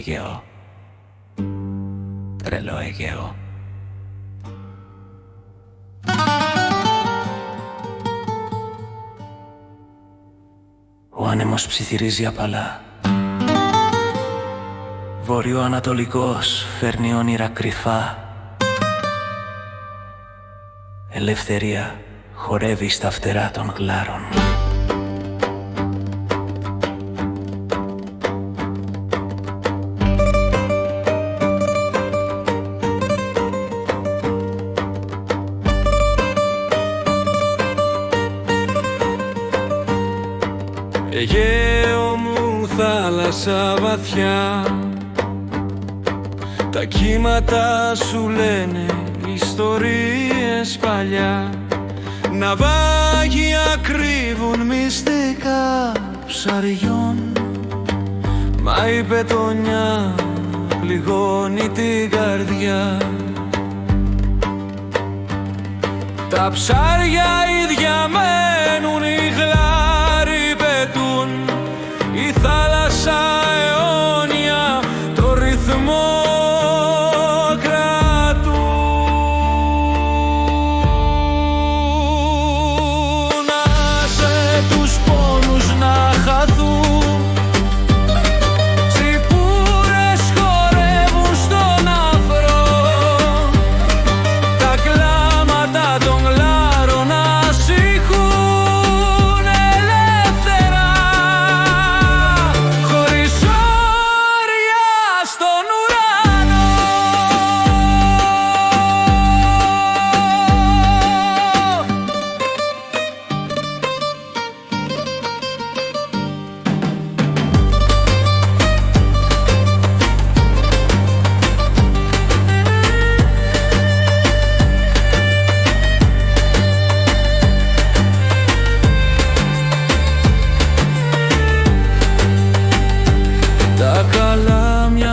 Αιγαίο, τρελό Αιγαίο. Ο άνεμος ψιθυρίζει απαλά. Βορειοανατολικός φέρνει όνειρα κρυφά. Ελευθερία χορεύει στα φτερά των γλάρων. Αιγαίο μου θάλασσα βαθιά, τα κύματα σου λένε ιστορίες παλιά. Ναυάγια κρύβουν μυστικά ψαριών, μα η πετονιά πληγώνει την καρδιά. Τα ψάρια ίδια μένουν, οι γλάροι πετούν, η θάλασσα αιώνια το ρυθμό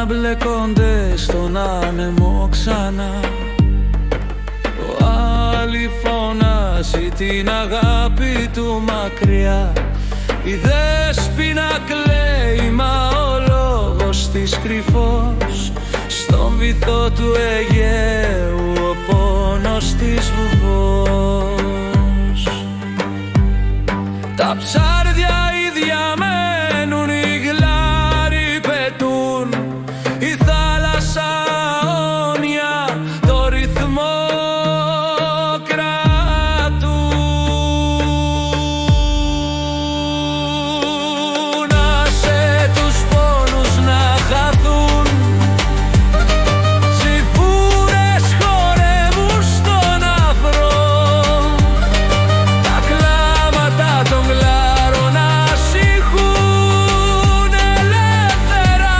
μπλεκόνται στον άνεμο ξανά. Ο άλλη φωνάζει την αγάπη του μακριά. Η Δέσποινα κλαίει, μα ο λόγος της κρυφός. Στον βυθό του Αιγαίου ο πόνος της βουβός. Τα ψάρια ίδια μένουν, οι γλάροι πετούν, η θάλασσα αιώνια το ρυθμό κρατούν. Άσε τους πόνους να χαθούν, τσιπούρες χορεύουν στον αφρό. Τα κλάματα των γλάρων ασύχουν ελεύθερα,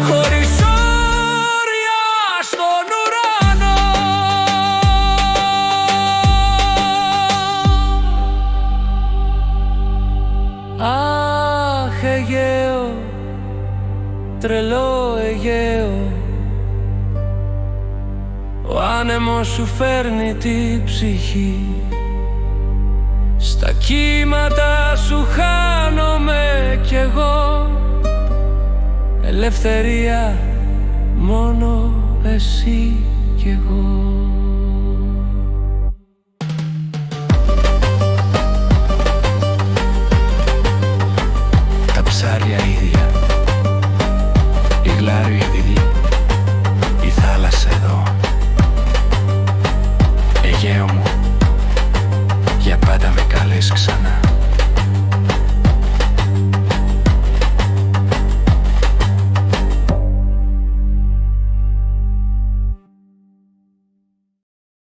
χωρίς όρια στον ουρανό. Αχ, Αιγαίο, τρελό Αιγαίο, ο άνεμος σου φέρνει την ψυχή. Στα κύματα σου χάνομαι κι εγώ. Ελευθερία μόνο εσύ κι εγώ. Τα ψάρια ίδια, οι γλάροι ίδιοι.